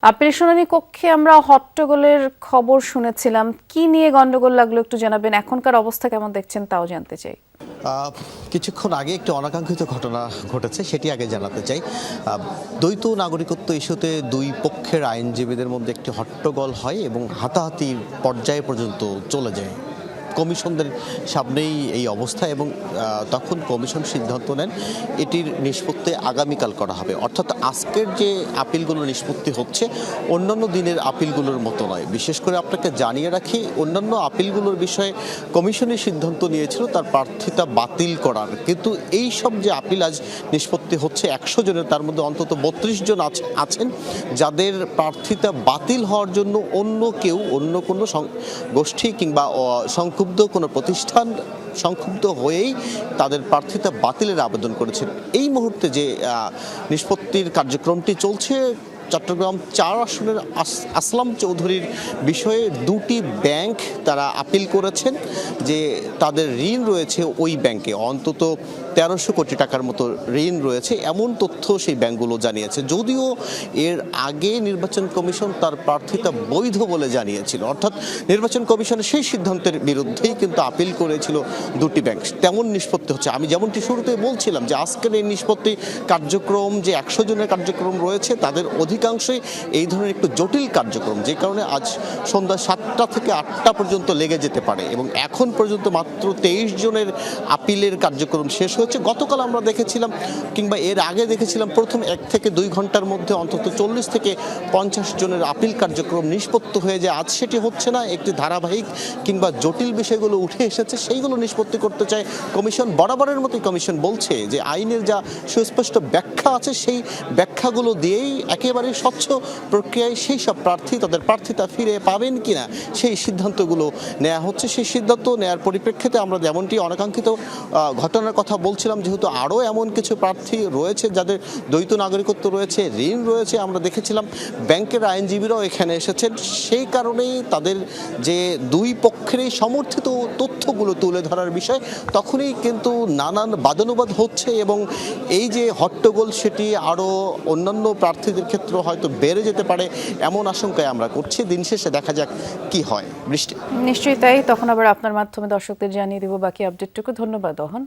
Appeal শুনানি কক্ষে আমরা হট্টগোলের খবর শুনেছিলাম, কি নিয়ে গন্ডগোল লাগলো একটু জানাবেন। এখনকার অবস্থা কেমন দেখছেন তাও জানতে চাই। কিছুক্ষণ আগে একটি অনাকাঙ্ক্ষিত ঘটনা ঘটেছে, সেটি আগে জানাতে চাই। দ্বৈত নাগরিকত্ব ইস্যুতে দুই পক্ষের আইনজীবীদের মধ্যে একটি হট্টগোল হয় এবং হাতাহাতির পর্যায়ে পর্যন্ত চলে যায়। কমিশনদের সামনেই এই অবস্থা এবং তখন কমিশন সিদ্ধান্ত নেন এটির নিষ্পত্তি আগামীকাল করা হবে। অর্থাৎ আজকের যে আপিলগুলো নিষ্পত্তি হচ্ছে অন্যান্য দিনের আপিলগুলোর মতো নয়। বিশেষ করে আপনাকে জানিয়ে রাখি, অন্যান্য আপিলগুলোর বিষয়ে কমিশনের সিদ্ধান্ত নিয়েছিল তার প্রার্থিতা বাতিল করার, কিন্তু এই সব যে আপিল আজ নিষ্পত্তি হচ্ছে 100 জনের, তার মধ্যে অন্তত 32 জন আছেন যাদের প্রার্থিতা বাতিল হওয়ার জন্য অন্য কেউ, অন্য কোনো গোষ্ঠী কিংবা সংক্ষুব্ধ কোনো প্রতিষ্ঠান সংক্ষুব্ধ হয়েই তাদের প্রার্থিতা বাতিলের আবেদন করেছেন। এই মুহূর্তে যে নিষ্পত্তির কার্যক্রমটি চলছে, চট্টগ্রাম 4 আসনের আসলাম চৌধুরীর বিষয়ে দুটি ব্যাংক তারা আপিল করেছেন যে তাদের ঋণ রয়েছে ওই ব্যাংকে, অন্তত 1300 কোটি টাকার মতো ঋণ রয়েছে, এমন তথ্য সেই ব্যাংকগুলো জানিয়েছে। যদিও এর আগে নির্বাচন কমিশন তার প্রার্থিতা বৈধ বলে জানিয়েছিল, অর্থাৎ নির্বাচন কমিশনের সেই সিদ্ধান্তের বিরুদ্ধেই কিন্তু আপিল করেছিল দুটি ব্যাংক। তেমন নিষ্পত্তি হচ্ছে। আমি যেমনটি শুরুতে বলছিলাম যে আজকের এই নিষ্পত্তি কার্যক্রম, যে 100 জনের কার্যক্রম রয়েছে তাদের অধিকাংশই এই ধরনের একটু জটিল কার্যক্রম, যে কারণে আজ সন্ধ্যা 7টা থেকে 8টা পর্যন্ত লেগে যেতে পারে এবং এখন পর্যন্ত মাত্র 23 জনের আপিলের কার্যক্রম শেষ হয়েছে। গতকাল আমরা দেখেছিলাম কিংবা এর আগে দেখেছিলাম প্রথম 1 থেকে 2 ঘন্টার মধ্যে অন্তত 40 থেকে 50 জনের আপিল কার্যক্রম নিষ্পত্তি হয়ে যায়। আজ সেটি হচ্ছে না, একটি ধারাবাহিক কিংবা জটিল বিষয়গুলো উঠে এসেছে, সেইগুলো নিষ্পত্তি করতে চায় কমিশন। বরাবরের মতোই কমিশন বলছে যে আইনের যা সুস্পষ্ট ব্যাখ্যা আছে সেই ব্যাখ্যাগুলো দিয়েই একেবারে স্বচ্ছ প্রক্রিয়ায় সেই সব প্রার্থী তাদের প্রার্থিতা ফিরে পাবেন কিনা সেই সিদ্ধান্তগুলো নেওয়া হচ্ছে। সেই সিদ্ধান্ত নেওয়ার পরিপ্রেক্ষিতে আমরা যেমনটি অনাকাঙ্ক্ষিত ঘটনার কথা বলছিলাম, যেহেতু আরও এমন কিছু প্রার্থী রয়েছে যাদের দ্বৈত নাগরিকত্ব রয়েছে, ঋণ রয়েছে, আমরা দেখেছিলাম ব্যাংকের আইনজীবীরাও এখানে এসেছেন। সেই কারণেই তাদের যে দুই পক্ষেরই সমর্থিত তথ্যগুলো তুলে ধরার বিষয়, তখনই কিন্তু নানান বাদানুবাদ হচ্ছে এবং এই যে হট্টগোল সেটি আরও অন্যান্য প্রার্থীদের ক্ষেত্রে হয়তো বেড়ে যেতে পারে এমন আশঙ্কায় আমরা করছি। দিন শেষে দেখা যাক কি হয়। বৃষ্টি নিশ্চয়ই তাই, তখন আবার আপনার মাধ্যমে দর্শকদের জানিয়ে দেব বাকি আপডেটটুকু। ধন্যবাদ অহন।